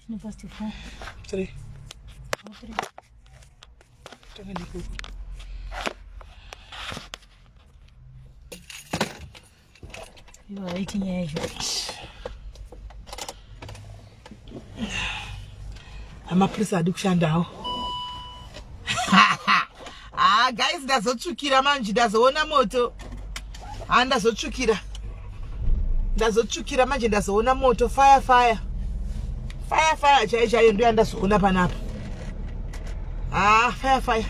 No past 4. 3. 3. You are 18 years old. I'm a prisa dukshandao. Ah, guys, that's what chukira manji. That's ona moto. And that's what chukira. That's what chukira manji. That's ona moto. Fire. Fire. Chai. Ndio anda sukuna panapa. Ah, fire.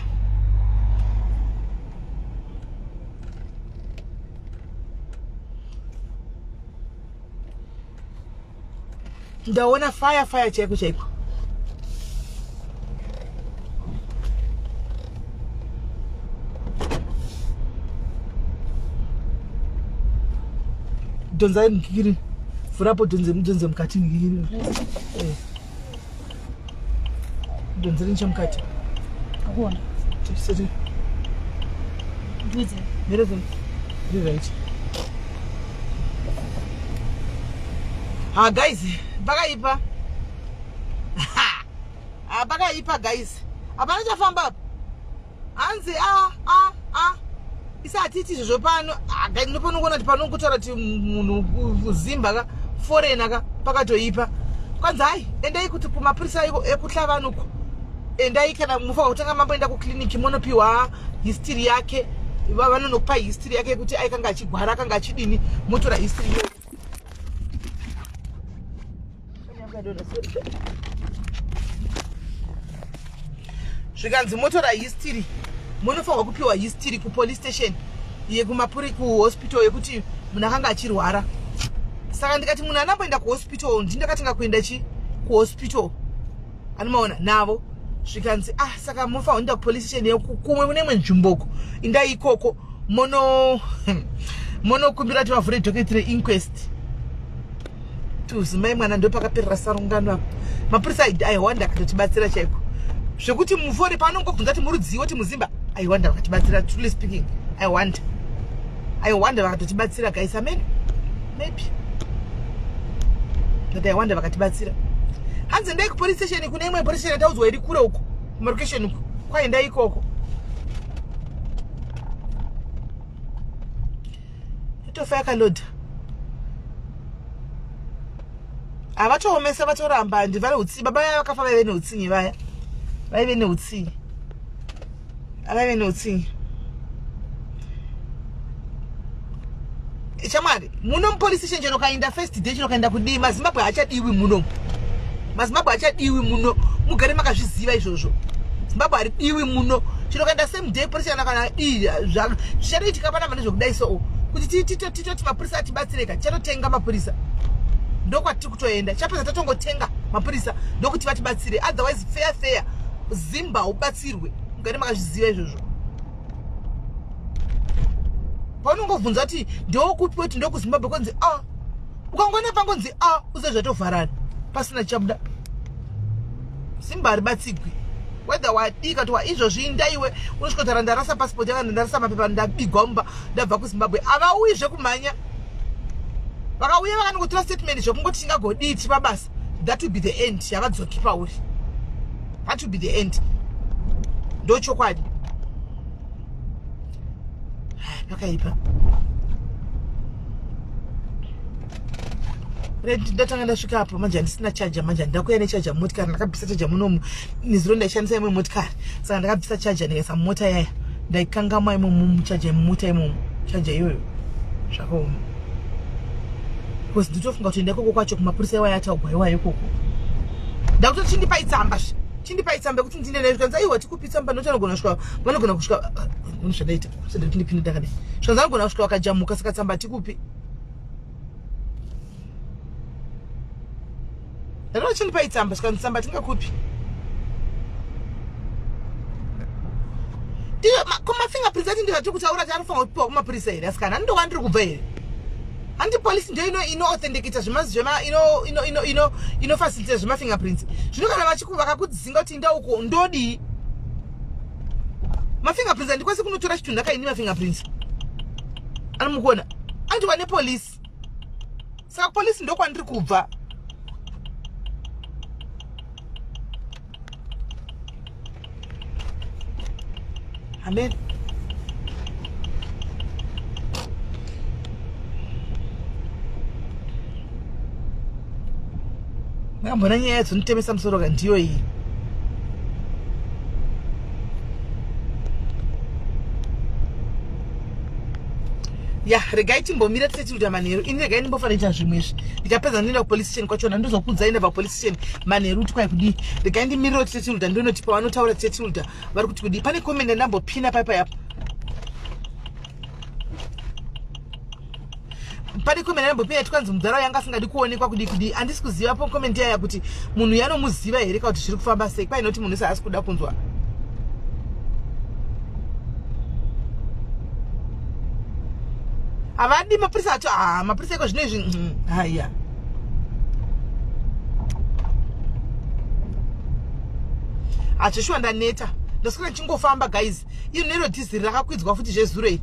Ndaona fire chaiko. Donza ngikiri. Furapo donze mkati ngikiri. Donze nje mkati. Akuona. Sisi. Duze. Merezon. Do right. Ah, guys, Pakaipa. Pakaipa, guys. Abana chafamba. Anzi isa atiti zvo pano ndinopono kuona kuti pano kutora kuti munhu uzimba ka foreigner ka pakatoipa kwanza hai endai kuti kumapurisa ekutla vanhu endai kana mufa kutanga mamboenda kukliniki munopiwa history yake vanonokupa history yake kuti aikanga achigwara akanga achidini motora history yo zvikanzi motora history munofanwa kupiwa history ku police station yekumapuri ku hospital yekuti munhu akanga achirwara. Saka ndikati munhu anamboenda ku hospital ndindakatinga kuenda ku hospital anomaona navo zvikanzi saka munofanwa kuenda ku police station yekumwe kunemwe nzvimboko indai ikoko monokumbira kuti vavhure documentary inquest tuzimai mwana ndo pakaperera sarungano apa mapurisa aiwanda akatotibatsira chaiko zvekuti mufore panongobvunza kuti murudziwo kuti muzimba aiwanda vakatibatsira. Truly speaking aiwanda vakatotibatsira guys. Amen. Maybe but aiwanda vakatibatsira. Hanzi ndai ku police station kune imwe police station taudzwa iri kure uko location uko kwaenda ikoko itofa yakaloda avatoomesa vatoramba handi vari utsi baba vaya vakafa vaive neutsinyi vaya vaive neutsinyi chamwari muno mupolice station chinokaenda first day chinokaenda kudii mazimbabwe achadiwi muno mugare makazviziva izvozvo zimbabwe haridiwi muno chinokaenda same day police kana zvichatoitika pana mane zvokudai so kuti titoti mapurisa atibatsireka chatotenga mapurisa ndokwatiri kutoenda chapedza tatongotenga mapurisa ndokuti vatibatsire otherwise fair zimba ubatsirwe mugare makazviziva izvozvo paunongovhunza kuti ndokupi kuti ndokuzimbabwe konzi ukangoona pangonzi uzezvatovharana pasina chabuda zimba haribatsigwi whether wadika kuti waizvozvi ndaiwe unosvikotara ndarasa passport yanga ndarasa mapepa ndabigwa mumba ndabva kuzimbabwe avauyizve kumhanya vakauya vakanongotora statement zvokungoti tingagoditi pabasa that will be the end yakadzoki pauri that will be the end ndochokwadi Pakaipa ndatanga ndasvika apo manje handisina chaja manje ndakuya nechaja motikari ndakabvisa chaja munomu niziro ndaishandisa imwe motikari saka ndakabvisa chaja ndikaisa mumota yaya ndaikangama imomo muchaja mumota imomo chaja iyoyo zvakaoma because nditofunga kuti ndaikoko kwacho kumapurisa iwaya ataugwa iwaya ikoko ndakutoti chindipai tsamba kuti ndinenaikanza iwa tikupi tsamba notanogona kusvika vanogona kusvika zvadaita sedotindipinde takadai zvikanza vanogona kusvika vakajamuka saka tsamba tikupi ndatoa chindipai tsamba saka tsamba tingakupi kumafingerprints ati ndizvati kutaura kuti anofanwa kupiwa kumapurisa here asikana ndova ndiri kubva here handi polisi ndio ino-authenticate ino-facilitate zvemafingerprints zvino kana vakakudzinga kuti ndauko ndodi mafingerprints handikwasi kunotora chitunhu ndakaini mafingerprints anomukuona andiwa nepolisi saka polisi ndokwandiri kubva Amen. Ngambona nyaya dzinotemesa musoro kandiyo iyi. Ya, regai timbomira tichiti manheru. Ini regai ndimbofanira zvimwezvi. Ndikapedza ndinoenda kupolice station kwachona ndozokudza ine papolice station manheru tikwai kudi. Regai ndimiriro tichiti ndonoti pavanotaura tichiti vari kuti kudi. Pane comment ndambopina paipa yapo. Pane comment ndambopina twanzi mudzara yanga asingadi kuonekwa kudi. Andisi kuziva po comment yaya kuti munhu yanomuziva here kuti zviri kufamba sei. Kwai noti munhu saasi kuda kunzwa. Avadi mapurisa acho mapurisa eko zvinezvi haya. Achishwa ndaneta. Ndoswera chingofamba guys. Iyo nero diziri rakakwidzwa futi zvezuro iri.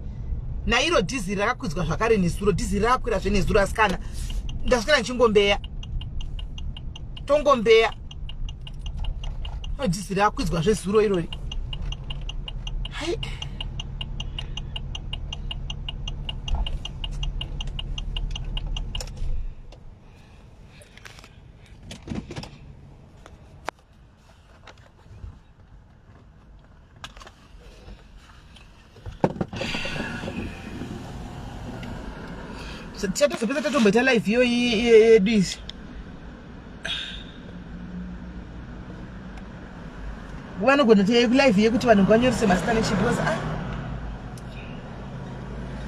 Na iro diziri rakakwidzwa zvakare nezuro. Diziri rakakwira zvenezuro asikana. Ndaswera chingombeya. Tongombeya. Diziri rakakwidzwa zvezuro irori. Hai. Tichato tatomboita live iyo yedu izvi. Vanogona live yekuti vanhu ngavanyorese mazita nechibhozi.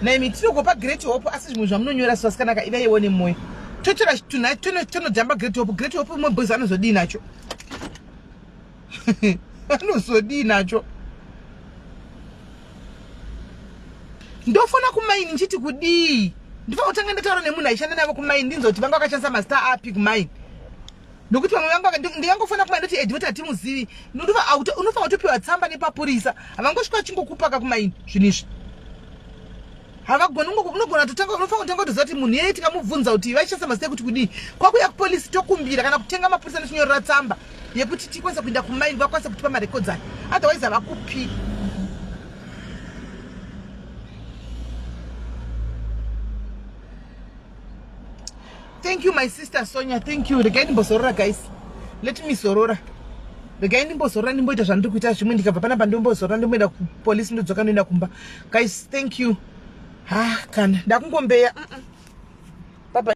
Naimi tinogopa Great Hope asi zvimwe zvamunonyora zvakanaka ivaiwo nemwoyo. Totora tonojamba Great Hope. Great Hope mumwe bhozi anozodii nacho. Anozodii nacho. Ndofona kumaini nchiti kudii. Ndifa utanga ndataura nemunhu aishanda navo kumaini ndinzoti vanga vakashandisa mazita api kumaini. Nokuti vamwe vanga ndingangofana kumaini ndoti Edward atimuzivi. Ndofa unofa utopiwa tsamba nepapurisa. Havangosvika chingokupaka kumaini zvinizvi. Havagona unogona totanga unofa kutanga kutozati munhu yeye tikamubvunza kuti vaishandisa mazita ekuti kudii. Kwakuya kupolisi tokumbira kana kutenga mapurisa nechinyorera tsamba yekuti tikwanisa kuenda kumaini vakwanisa kutipa marekodzi aya. Otherwise havakupi. Thank you, my sister Sonia. Thank you. Regai ndimbozorora guys. Let me sorora. Regai ndimbozorora ndimboita zvandiri kuita zvimwe ndikabva panapa ndimbozorora ndimboenda kupolisi ndodzoka ndoenda kumba. Guys, thank you. Kana ndakungombeya. Bye bye.